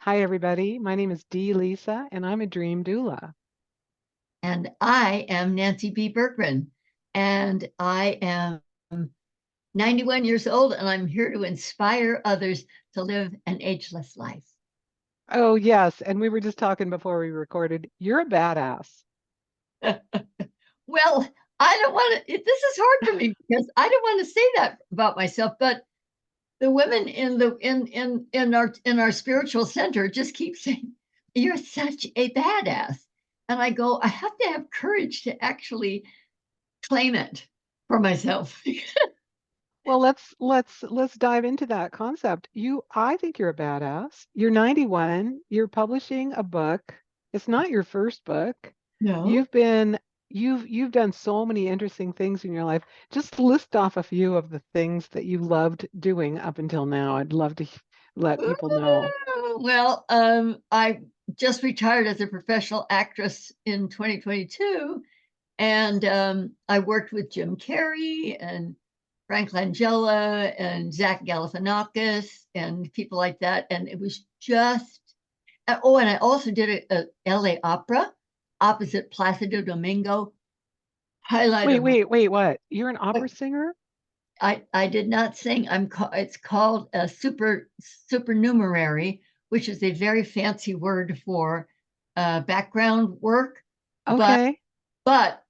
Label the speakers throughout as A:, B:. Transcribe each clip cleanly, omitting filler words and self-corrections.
A: Hi, everybody. My name is Dee Lisa, and I'm a dream doula.
B: And I am Nancy B. Berggren, and I am 91 years old, and I'm here to inspire others to live an ageless life.
A: Oh, yes. And we were just talking before we recorded. You're a badass.
B: Well, I don't want to, this is hard for me because I don't want to say that about myself, but the women in our spiritual center just keep saying, "You're such a badass." And I go, I have to have courage to actually claim it for myself.
A: Well, let's dive into that concept. I think you're a badass. You're 91. You're publishing a book. It's not your first book.
B: No.
A: You've been you've done so many interesting things in your life. Just list off a few of the things that you loved doing up until now. I'd love to let people know.
B: Well, I just retired as a professional actress in 2022, and I worked with Jim Carrey and Frank Langella and Zach Galifianakis and people like that, and it was just oh, and I also did a LA opera opposite Placido Domingo. Highlight
A: Wait,
B: of
A: wait, wait, what? You're an opera singer?
B: I did not sing. It's called a supernumerary, which is a very fancy word for background work. But
A: Okay.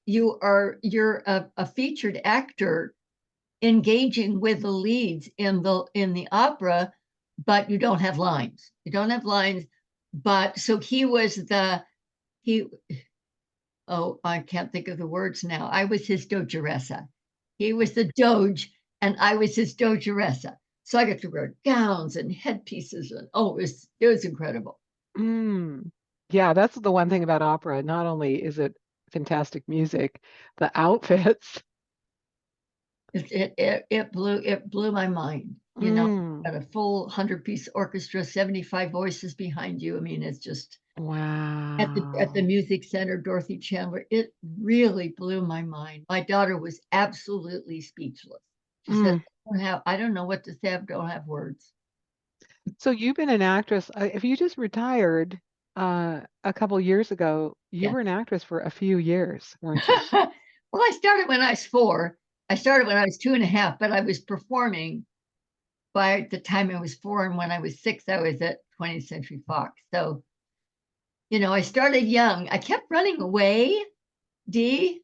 B: you're a featured actor engaging with the leads in the opera, but you don't have lines. You don't have lines. But so he oh, I can't think of the words now. I was his dogeressa. He was the doge, and I was his dogeressa. So I got to wear gowns and headpieces, and oh, it was incredible.
A: Mm. Yeah, that's the one thing about opera. Not only is it fantastic music, the outfits.
B: It blew my mind.
A: Mm.
B: Got a full 100-piece orchestra, 75 voices behind you. I mean, it's just at the
A: Wow.
B: music center, Dorothy Chandler. It really blew my mind. My daughter was absolutely speechless. She said,
A: Mm.
B: I don't know what to say. I don't have words.
A: So you've been an actress. If you just retired a couple years ago, you
B: Yeah.
A: were an actress for a few years, weren't you?
B: Well, I started when I was 4. I started when I was 2.5, but I was performing by the time I was 4. And when I was 6, I was at 20th Century Fox. So, I started young. I kept running away, Dee.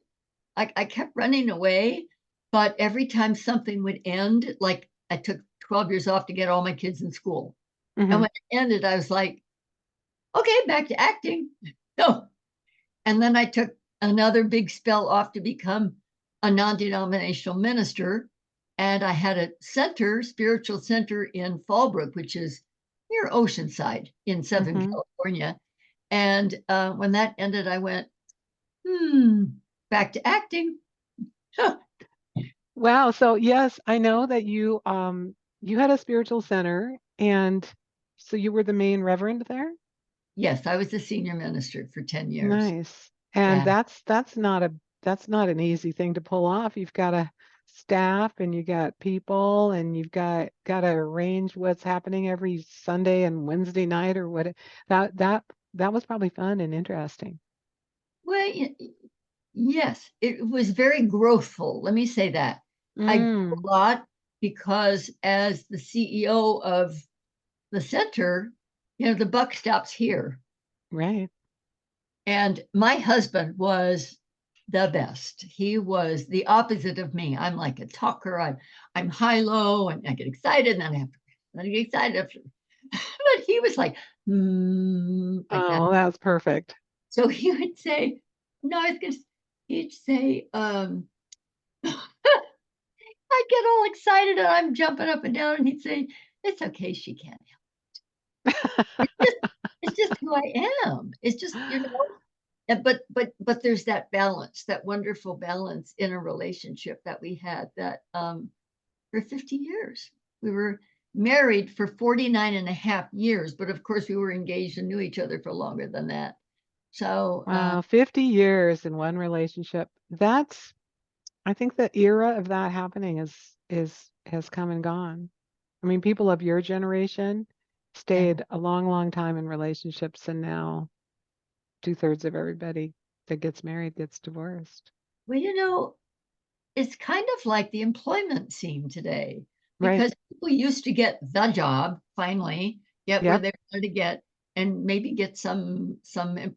B: I kept running away, but every time something would end, like I took 12 years off to get all my kids in school. And
A: Hmm.
B: when it ended, I was like, okay, back to acting. No. And then I took another big spell off to become a non-denominational minister. And I had a spiritual center in Fallbrook, which is near Oceanside in Southern
A: Hmm.
B: California. And when that ended, I went, back to acting.
A: Wow. So yes, I know that you had a spiritual center, and so you were the main reverend there?
B: Yes, I was the senior minister for 10 years.
A: Nice. And
B: Yeah.
A: that's not an easy thing to pull off. You've got a staff and you got people and you've got to arrange what's happening every Sunday and Wednesday night or what that that that was probably fun and interesting.
B: Well, yes, it was very growthful. Let me say that. I grew
A: Mm,
B: a lot because as the CEO of the center, the buck stops here.
A: right.
B: And my husband was the best. He was the opposite of me. I'm like a talker. I'm high low and I get excited and then I get excited after. But he was like, like that.
A: Oh, that's perfect.
B: So he would say, no, I was gonna, he'd say, I get all excited and I'm jumping up and down, and he'd say, "It's okay, she can't help. It's just who I am. It's just, but there's that balance, that wonderful balance in a relationship that we had that for 50 years. We were married for 49 and a half years, but of course we were engaged and knew each other for longer than that. So
A: Wow, 50 years in one relationship. I think the era of that happening is has come and gone. I mean, people of your generation,
B: Yeah.
A: stayed a long, long time in relationships, and now 2/3 of everybody that gets married gets divorced.
B: Well, it's kind of like the employment scene today,
A: Right.
B: because people used to get the job, finally, get where
A: Yep.
B: they wanted to get, and maybe get some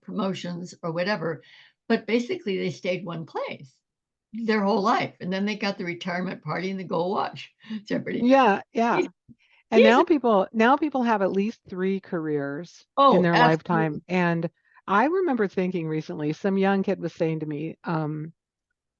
B: promotions or whatever. But basically, they stayed one place their whole life, and then they got the retirement party and the go watch. Jeopardy.
A: Yeah,
B: He's,
A: yeah. And
B: he's
A: now people have at least 3 careers in
B: oh,
A: their
B: absolutely.
A: lifetime. And I remember thinking recently, some young kid was saying to me,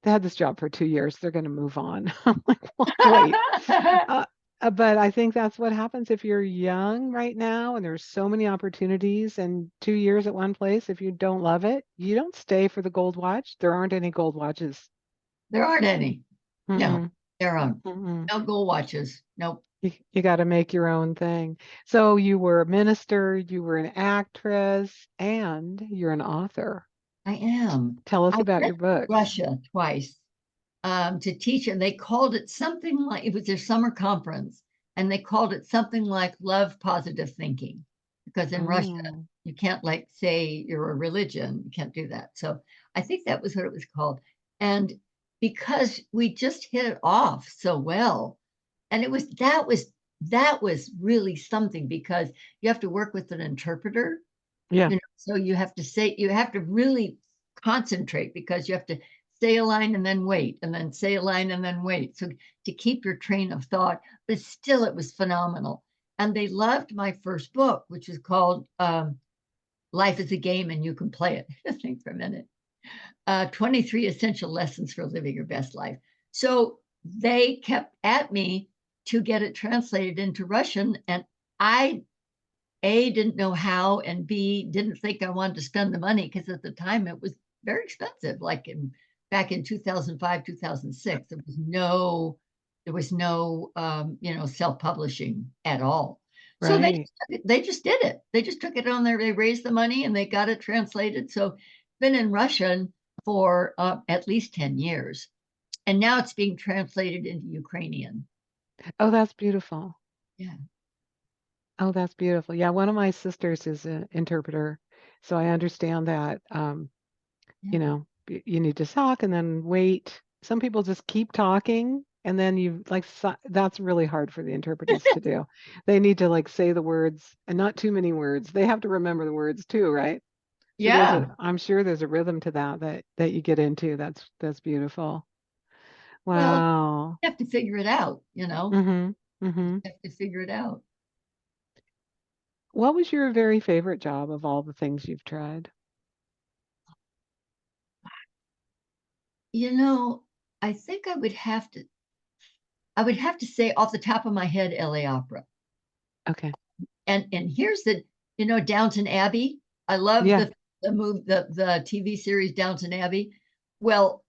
A: they had this job for 2 years, they're going to move on. I'm like, well, wait. Uh, but I think that's what happens if you're young right now and there's so many opportunities and 2 years at one place. If you don't love it, you don't stay for the gold watch. There aren't any gold watches.
B: There aren't any. No,
A: Mm-mm,
B: there aren't.
A: mm-mm.
B: No gold watches. Nope.
A: You got to make your own thing. So you were a minister, you were an actress, and you're an author.
B: I am.
A: Tell us
B: I
A: about
B: went
A: your
B: to
A: books.
B: Russia twice, to teach, and they called it something like, it was their summer conference, and they called it something like Love Positive Thinking, because in Russia
A: Oh,
B: you can't like say you're a religion, you can't do that. So I think that was what it was called, and because we just hit it off so well, and that was really something, because you have to work with an interpreter,
A: yeah,
B: so you have to really concentrate, because you have to say a line and then wait, and then say a line and then wait. So to keep your train of thought, but still it was phenomenal. And they loved my first book, which is called Life is a Game and You Can Play It. Think for a minute. 23 Essential Lessons for Living Your Best Life. So they kept at me to get it translated into Russian. And I a, didn't know how, and B, didn't think I wanted to spend the money, because at the time it was very expensive. Like back in 2005, 2006, there was no self-publishing at all. So
A: right.
B: they just did it. They just took it on there. They raised the money and they got it translated. So it's been in Russian for at least 10 years. And now it's being translated into Ukrainian.
A: Oh, that's beautiful.
B: Yeah.
A: Oh, that's beautiful. Yeah, one of my sisters is an interpreter, so I understand that.
B: Yeah.
A: You need to talk and then wait. Some people just keep talking, and then that's really hard for the interpreters to do. They need to like say the words and not too many words. They have to remember the words too, right? So
B: Yeah.
A: I'm sure there's a rhythm to that you get into. That's beautiful.
B: Well,
A: Wow.
B: you have to figure it out.
A: Mm-hmm.
B: You
A: Mm-hmm.
B: have to figure it out.
A: What was your very favorite job of all the things you've tried?
B: You know, I think I would have to say off the top of my head, LA Opera.
A: Okay.
B: And here's Downton Abbey. I love
A: Yeah.
B: the TV series Downton Abbey. Well,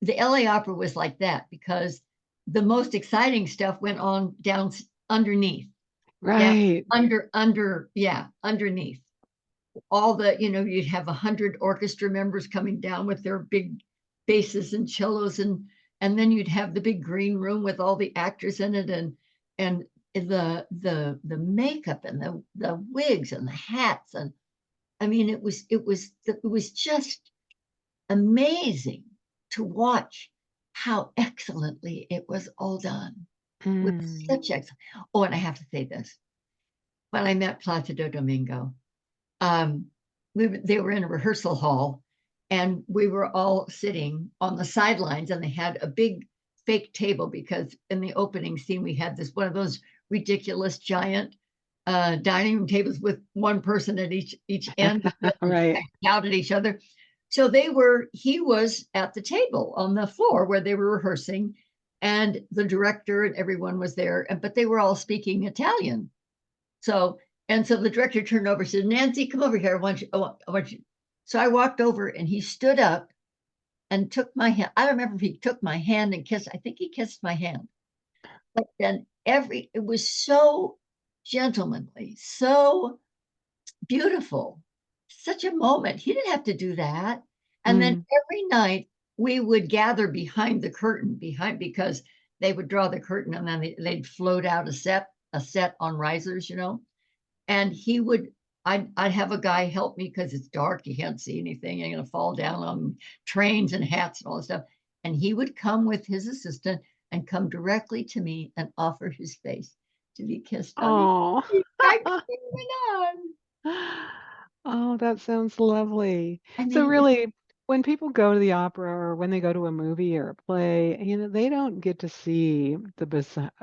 B: the LA Opera was like that, because the most exciting stuff went on down underneath, down
A: Right.
B: underneath. All you'd have 100 orchestra members coming down with their big basses and cellos, and then you'd have the big green room with all the actors in it, and the makeup and the wigs and the hats, and I mean it was just amazing to watch how excellently it was all done, with
A: Mm.
B: such excellence. Oh, and I have to say this: when I met Placido Domingo, um, they were in a rehearsal hall, and we were all sitting on the sidelines, and they had a big fake table, because in the opening scene we had this one of those ridiculous giant dining room tables with one person at each end of it, and
A: Right.
B: out at each other. So he was at the table on the floor where they were rehearsing, and the director and everyone was there, but they were all speaking Italian. So the director turned over and said, "Nancy, come over here. I want you." So I walked over, and he stood up and took my hand. I don't remember if he took my hand and kissed. I think he kissed my hand. But then it was so gentlemanly, so beautiful, such a moment. He didn't have to do that. And then
A: Mm.
B: every night we would gather behind the curtain, because they would draw the curtain, and then they'd float out a set on risers. And I'd have a guy help me because it's dark, you can't see anything, you're gonna fall down on trains and hats and all this stuff. And he would come with his assistant and come directly to me and offer his face to be kissed on the
A: Oh.
B: cheek. I went on.
A: Oh, that sounds lovely.
B: I
A: So
B: mean, it was
A: really, when people go to the opera or when they go to a movie or a play, they don't get to see the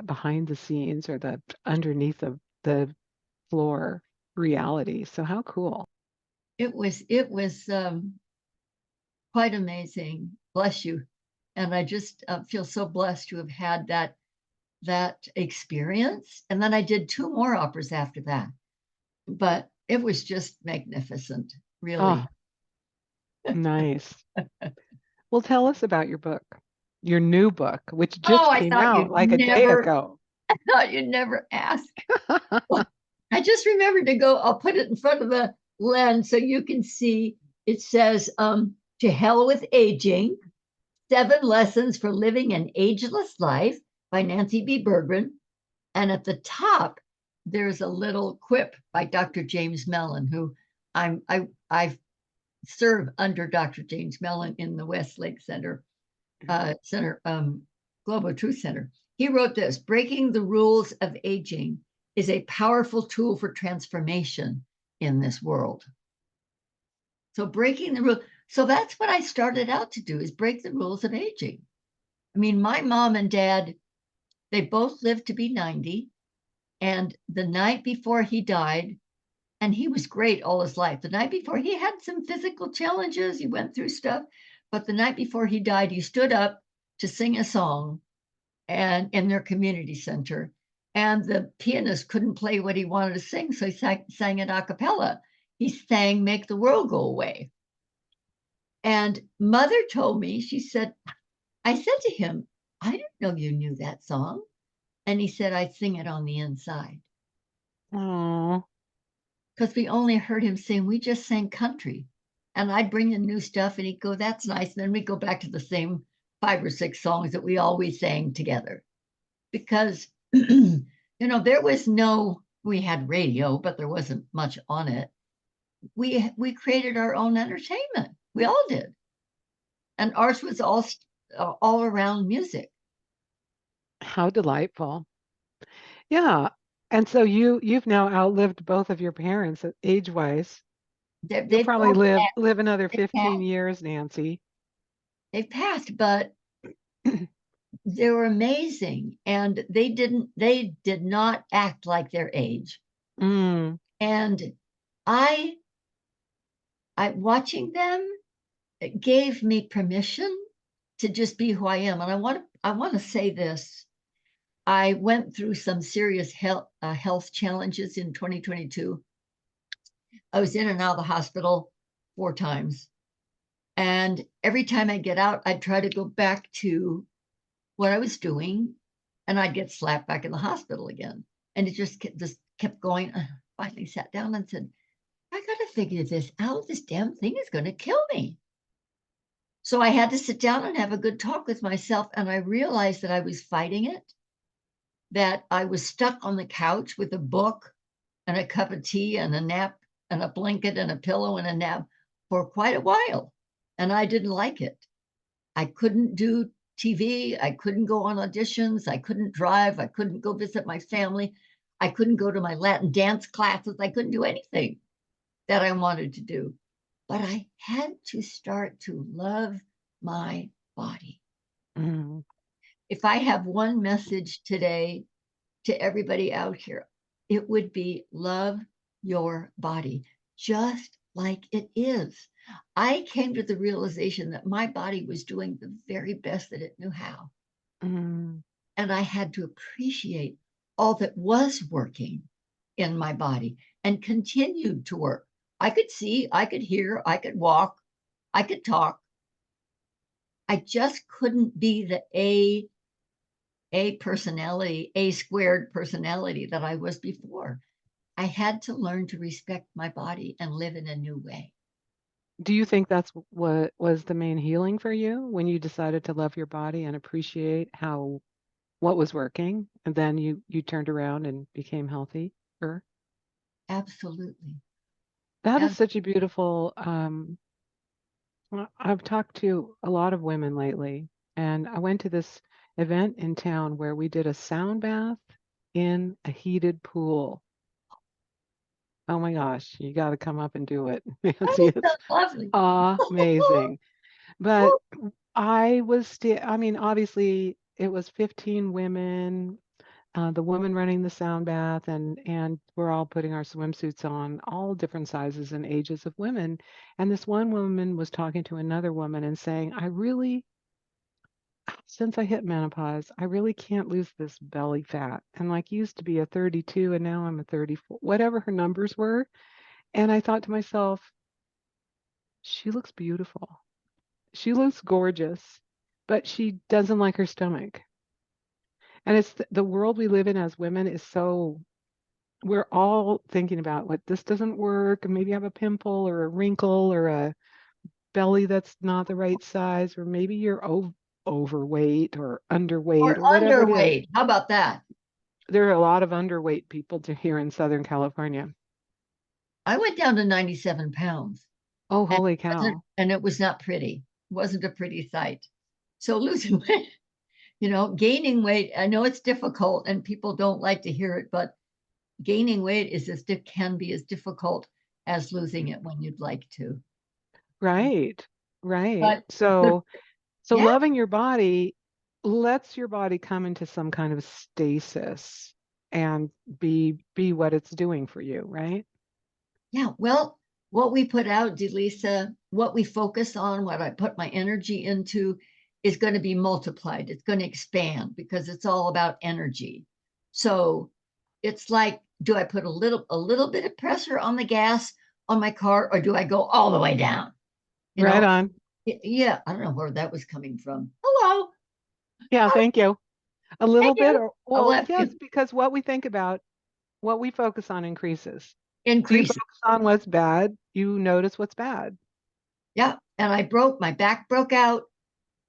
A: behind the scenes or the underneath of the floor reality. So how cool.
B: it was quite amazing. Bless you. And I just feel so blessed to have had that experience. And then I did two more operas after that, but it was just magnificent,
A: Oh,
B: really.
A: nice. Well, tell us about your new book, which
B: Oh,
A: just
B: I
A: came
B: thought
A: out
B: you'd
A: like a day
B: never,
A: ago.
B: I thought you'd never ask. Well, I just remembered to go, I'll put it in front of the lens so you can see. It says, To Hell with Aging, 7 Lessons for Living an Ageless Life by Nancy B. Berggren. And at the top, there's a little quip by Dr. James Mellon, who I serve under Dr. James Mellon in the Westlake Global Truth Center. He wrote this: breaking the rules of aging is a powerful tool for transformation in this world. So breaking the rule. So that's what I started out to do, is break the rules of aging. I mean, my mom and dad, they both lived to be 90. And the night before he died, and he was great all his life. The night before, he had some physical challenges. He went through stuff. But the night before he died, he stood up to sing a song and in their community center. And the pianist couldn't play what he wanted to sing, so he sang it a cappella. He sang Make the World Go Away. And mother told me, she said, I said to him, I didn't know you knew that song. And he said, I sing it on the inside.
A: Oh,
B: Because we only heard him sing, we just sang country. And I'd bring in new stuff and he'd go, that's nice. And then we'd go back to the same 5 or 6 songs that we always sang together. Because, there was we had radio, but there wasn't much on it. We created our own entertainment. We all did. And ours was all around music.
A: how delightful. Yeah. And so you've now outlived both of your parents age-wise. You'll
B: They've
A: probably
B: both
A: live another
B: they've
A: 15
B: passed,
A: years, Nancy.
B: they've passed, but they were amazing, and they did not act like their age.
A: Mm,
B: And I I watching them, it gave me permission to just be who I am. And I want to say this. I went through some serious health challenges in 2022. I was in and out of the hospital 4 times. And every time I get out, I'd try to go back to what I was doing, and I'd get slapped back in the hospital again. And it just kept going. I finally sat down and said, I got to figure this out. This damn thing is going to kill me. So I had to sit down and have a good talk with myself. And I realized that I was fighting it, that I was stuck on the couch with a book and a cup of tea and a nap and a blanket and a pillow and a nap for quite a while. And I didn't like it. I couldn't do TV. I couldn't go on auditions. I couldn't drive. I couldn't go visit my family. I couldn't go to my Latin dance classes. I couldn't do anything that I wanted to do. But I had to start to love my body.
A: mm.
B: If I have one message today to everybody out here, it would be love your body just like it is. I came to the realization that my body was doing the very best that it knew how.
A: Mm.
B: And I had to appreciate all that was working in my body and continued to work. I could see, I could hear, I could walk, I could talk. I just couldn't be the A personality, A squared personality that I was before. I had to learn to respect my body and live in a new way.
A: Do you think that's what was the main healing for you when you decided to love your body and appreciate how what was working, and then you turned around and became healthy? Or
B: Absolutely.
A: That is
B: Ab-
A: such a beautiful, I've talked to a lot of women lately, and I went to this event in town where we did a sound bath in a heated pool. Oh my gosh, you got to come up and do it, Nancy.
B: that
A: It's
B: sounds lovely.
A: amazing. But I was still, I mean, obviously it was 15 women, the woman running the sound bath, and we're all putting our swimsuits on, all different sizes and ages of women. And this one woman was talking to another woman and saying, I really, since I hit menopause, I really can't lose this belly fat. And like used to be a 32 and now I'm a 34, whatever her numbers were. And I thought to myself, she looks beautiful. She looks gorgeous, but she doesn't like her stomach. And it's the world we live in as women is so, we're all thinking about what this doesn't work, and maybe I have a pimple or a wrinkle or a belly that's not the right size, or maybe you're overweight or underweight
B: Or
A: or whatever it is.
B: underweight. How about that?
A: There are a lot of underweight people here in Southern California.
B: I went down to 97 pounds
A: Oh,
B: and
A: holy cow.
B: it was not pretty. It wasn't a pretty sight. So losing weight, gaining weight, I know it's difficult and people don't like to hear it, but gaining weight can be as difficult as losing it when you'd like to.
A: Right. Right.
B: But the,
A: So
B: yeah,
A: loving your body lets your body come into some kind of stasis and be what it's doing for you, right?
B: yeah. Well, what we put out, Delisa, what we focus on, what I put my energy into is going to be multiplied. It's going to expand because it's all about energy. So it's like, do I put a little bit of pressure on the gas on my car or do I go all the way down? You
A: Right
B: know,
A: on.
B: yeah, I don't know where that was coming from. Hello.
A: Yeah,
B: Oh,
A: thank you. A
B: thank
A: little bit,
B: you.
A: or
B: I
A: well,
B: left
A: yes,
B: you.
A: because what we think about, what we focus on increases. So you
B: Increase.
A: focus on what's bad, you notice what's bad.
B: Yeah. And my back broke out.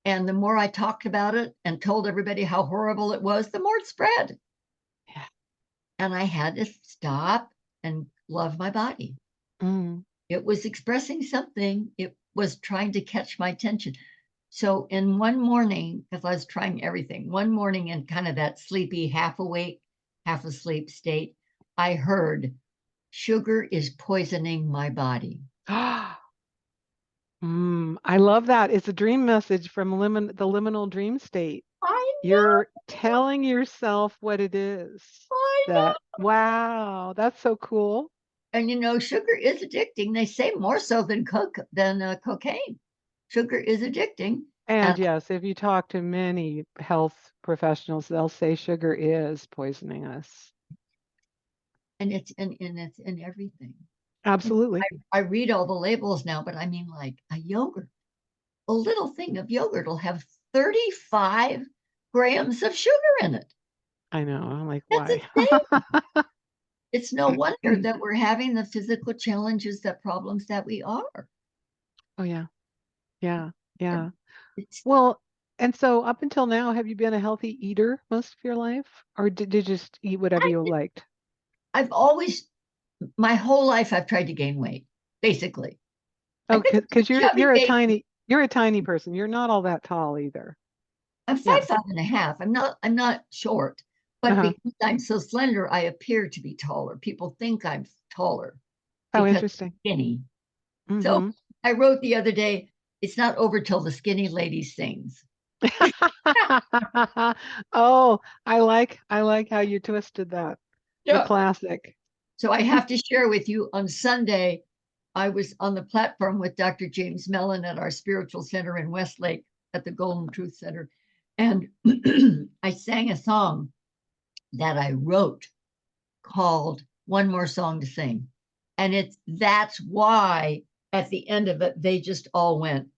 B: And the more I talked about it and told everybody how horrible it was, the more it spread.
A: Yeah.
B: And I had to stop and love my body.
A: Mm.
B: It was expressing something, it was trying to catch my attention. So, in one morning, because I was trying everything, one morning in kind of that sleepy, half awake, half asleep state, I heard sugar is poisoning my body.
A: I love that. It's a dream message from the liminal dream state.
B: I
A: You're telling yourself what it is.
B: I
A: That,
B: know.
A: wow, that's so cool.
B: And sugar is addicting. They say more so than cocaine. Sugar is addicting,
A: And
B: and
A: yes, if you talk to many health professionals, they'll say sugar is poisoning us.
B: it's in everything.
A: Absolutely.
B: I read all the labels now, but I mean, like a yogurt, a little thing of yogurt will have 35 grams of sugar in it.
A: I know. I'm like,
B: That's
A: why?
B: insane. It's no wonder that we're having the physical challenges, that problems that we are.
A: Oh, yeah. Yeah. Yeah.
B: It's
A: Well, and so up until now, have you been a healthy eater most of your life? Or did you just eat whatever
B: I,
A: you liked?
B: I've always, my whole life, I've tried to gain weight, basically. I
A: Oh,
B: think
A: because
B: it's a chubby baby.
A: you're a tiny person. You're not all that tall either.
B: I'm
A: Yeah.
B: 5'5" and a half. I'm not short, but
A: Uh-huh.
B: because I'm so slender, I appear to be taller. People think I'm taller
A: Oh,
B: because
A: interesting.
B: I'm skinny. So
A: Mm-hmm.
B: I wrote the other day, it's not over till the skinny lady sings.
A: Oh, I like how you twisted that. The
B: Yeah.
A: classic.
B: So I have to share with you on Sunday, I was on the platform with Dr. James Mellon at our spiritual center in Westlake at the Golden Truth Center. And I sang a song that I wrote called One More Song to Sing. And that's why at the end of it, they just all went,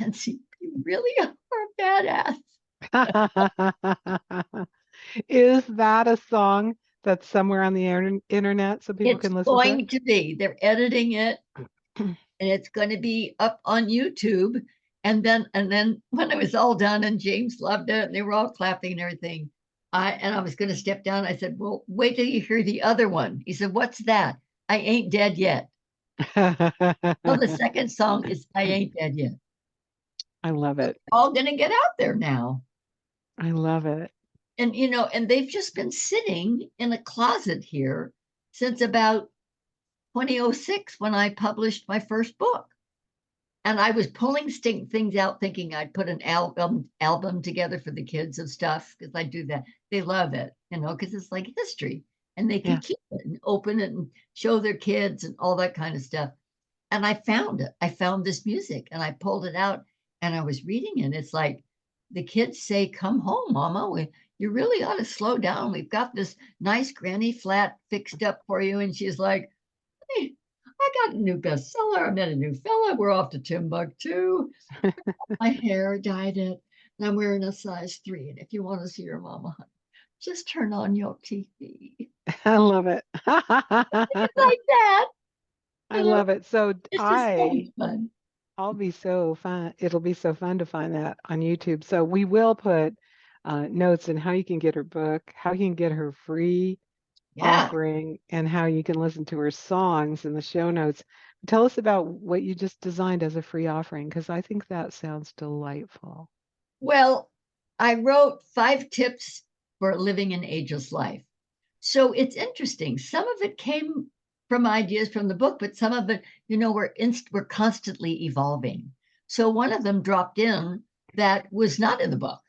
B: Nancy, you really are a badass.
A: Is that a song that's somewhere on the internet so people
B: It's
A: can listen to it?
B: going to be, they're editing it and it's going to be up on YouTube. And then when it was all done and James loved it and they were all clapping and everything, I was going to step down. I said, well, wait till you hear the other one. He said, what's that? I ain't dead yet. So the second song is I ain't dead yet.
A: I love it.
B: All going to get out there now.
A: I love it.
B: And, and they've just been sitting in a closet here since about 2006 when I published my first book. And I was pulling things out, thinking I'd put an album together for the kids of stuff because I do that. They love it, because it's like history, and they can
A: Yeah.
B: keep it and open it and show their kids and all that kind of stuff. And I found it. I found this music, and I pulled it out, and I was reading it. It's like the kids say, "Come home, Mama. You really ought to slow down. We've got this nice granny flat fixed up for you." And she's like, "Hey, I got a new bestseller. I met a new fella. We're off to Timbuktu. My hair dyed it, and I'm wearing a size 3. And if you want to see your mama, just turn on your TV."
A: I love it.
B: Like that,
A: I love it. So
B: it's just so much fun.
A: I'll be so fun. It'll be so fun to find that on YouTube. So we will put notes in how you can get her book, how you can get her free
B: Yeah.
A: offering, and how you can listen to her songs in the show notes. Tell us about what you just designed as a free offering, because I think that sounds delightful.
B: Well, I wrote 5 tips for living an ageless life. So it's interesting. Some of it came from ideas from the book, but some of it, we're constantly evolving. So one of them dropped in that was not in the book,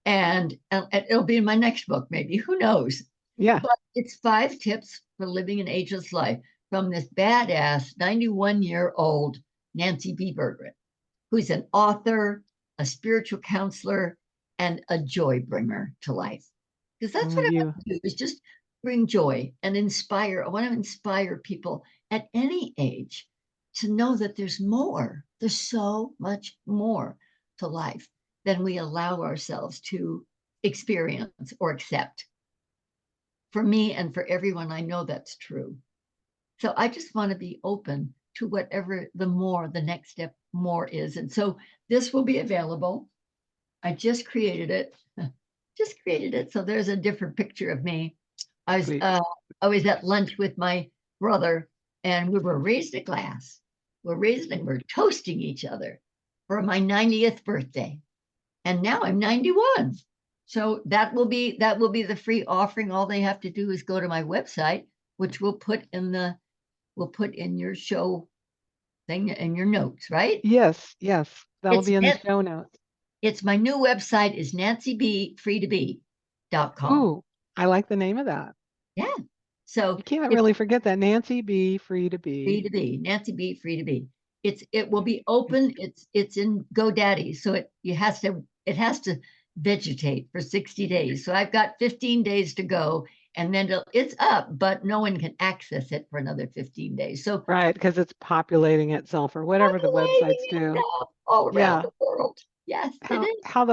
B: and it'll be in my next book, maybe. Who knows?
A: Yeah.
B: But it's 5 tips for living an ageless life from this badass 91-year-old Nancy B. Berggren, who's an author, a spiritual counselor, and a joy bringer to life. Because that's what I
A: You.
B: want to do, is just bring joy and inspire. I want to inspire people at any age to know that there's more. There's so much more to life than we allow ourselves to experience or accept. For me and for everyone, I know that's true. So I just want to be open to whatever the next step more is. And so this will be available. I just created it. Just created it. So there's a different picture of me. I was
A: Sweet.
B: uh, I was at lunch with my brother, and we were raising a glass. We're toasting each other for my 90th birthday. And now I'm 91. So that will be the free offering. All they have to do is go to my website, which we'll put in your show thing in your notes, right?
A: Yes, yes. That'll
B: It's
A: be in the show notes.
B: it's my new website is nancybfreetobe.com.
A: Ooh, I like the name of that.
B: Yeah. So
A: You can't
B: it's
A: really forget that. Nancy B. Free to
B: free
A: be.
B: to be. Nancy B. Free to be. It will be open. It's in GoDaddy, so it has to vegetate for 60 days. So I've got 15 days to go, and then it's up, but no one can access it for another 15 days. So
A: Right, because it's populating itself or whatever the
B: populating
A: websites do.
B: itself all around
A: Yeah.
B: the world. Yes, it is.
A: How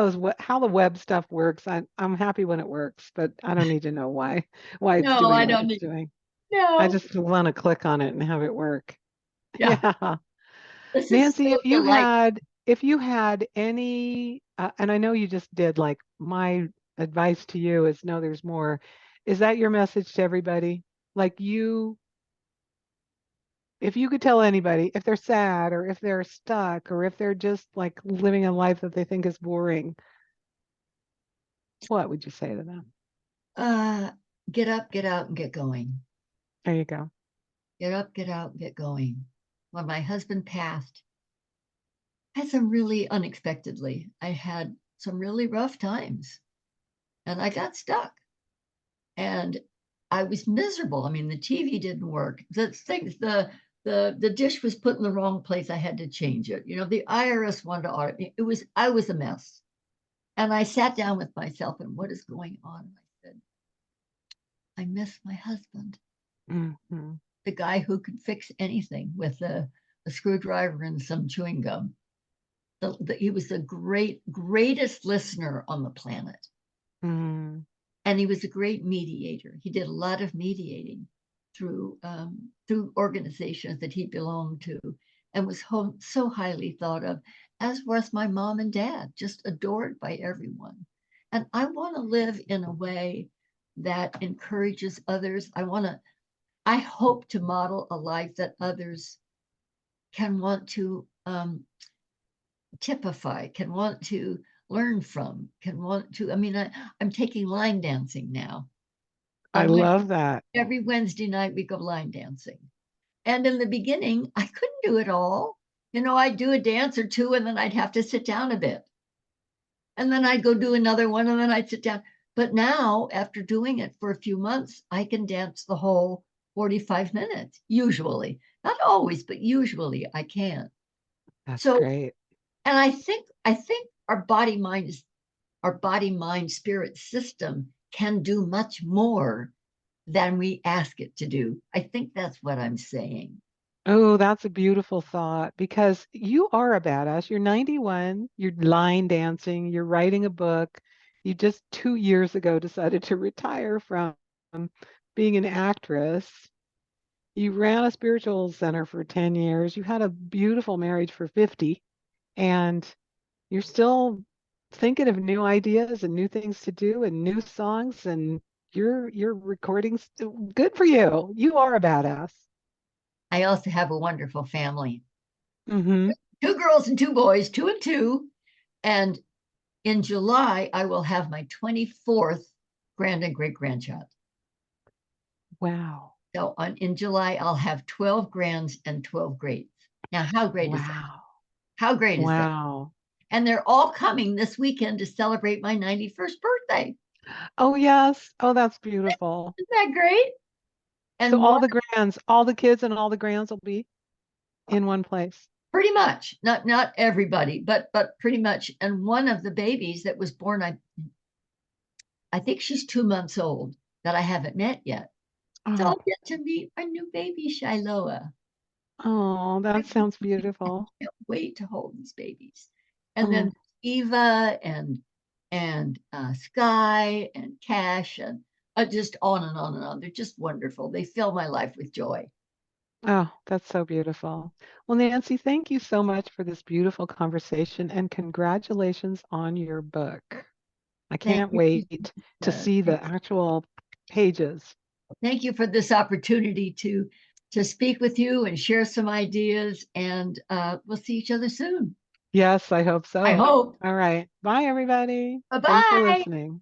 A: the web stuff works. I'm happy when it works, but I don't need to know why it's
B: No,
A: doing
B: I
A: what
B: don't
A: it's
B: need.
A: doing. I
B: No.
A: just want to click on it and have it work.
B: Yeah.
A: Yeah.
B: This is
A: Nancy,
B: so delightful.
A: if you had any, and I know you just did, like my advice to you is no, there's more. Is that your message to everybody? Like if you could tell anybody, if they're sad or if they're stuck or if they're just like living a life that they think is boring, what would you say to them?
B: Uh, get up, get out, and get going.
A: There you go.
B: Get up, get out, and get going. When my husband passed, I had some really unexpectedly. I had some really rough times, and I got stuck, and I was miserable. I mean, the TV didn't work. The dish was put in the wrong place. I had to change it. The IRS wanted to audit me. I was a mess. And I sat down with myself and what is going on? And I said, I miss my husband,
A: Hmm.
B: the guy who could fix anything with a screwdriver and some chewing gum. He was the greatest listener on the planet.
A: Hmm.
B: And he was a great mediator. He did a lot of mediating through organizations that he belonged to, and was so highly thought of, as was my mom and dad, just adored by everyone. And I want to live in a way that encourages others. I hope to model a life that others can want to typify, can want to learn from, can want to. I mean, I'm taking line dancing now.
A: I
B: On
A: love that.
B: every Wednesday night we go line dancing. And in the beginning, I couldn't do it all. I'd do a dance or two and then I'd have to sit down a bit. And then I'd go do another one and then I'd sit down. But now, after doing it for a few months, I can dance the whole 45 minutes, usually. Not always, but usually I can.
A: That's
B: So,
A: great.
B: and I think our body, mind, spirit system can do much more than we ask it to do. I think that's what I'm saying.
A: Oh, that's a beautiful thought because you are a badass. You're 91, you're line dancing, you're writing a book. You just 2 years ago decided to retire from being an actress. You ran a spiritual center for 10 years. You had a beautiful marriage for 50, and you're still thinking of new ideas and new things to do and new songs, and you're recording. Good for you. You are a badass.
B: I also have a wonderful family.
A: Mm-hmm.
B: 2 girls and 2 boys, 2 and 2. And in July, I will have my 24th grand and great grandchild.
A: Wow.
B: So in July, I'll have 12 grands and 12 greats. Now, how great is that?
A: Wow.
B: How great is that?
A: Wow.
B: And they're all coming this weekend to celebrate my 91st birthday.
A: Oh, yes. Oh, that's beautiful.
B: Isn't that great?
A: So
B: And one,
A: all the kids and all the grands will be in one place.
B: pretty much, not everybody, but pretty much. And one of the babies that was born, I think she's 2 months old that I haven't met yet. So
A: Oh,
B: I'll get to meet our new baby Shiloah.
A: oh,
B: I
A: that sounds beautiful.
B: can't wait to hold these babies. And then
A: Oh,
B: Eva and Sky and Cash and just on and on and on. They're just wonderful. They fill my life with joy.
A: oh, that's so beautiful. Well, Nancy, thank you so much for this beautiful conversation and congratulations on your book. I
B: Thank
A: can't
B: you.
A: wait to
B: Uh,
A: see the actual pages.
B: Thank you for this opportunity to speak with you and share some ideas. And we'll see each other soon.
A: Yes, I hope
B: I
A: so.
B: hope.
A: All right. Bye, everybody.
B: Bye
A: Thanks for
B: bye.
A: listening.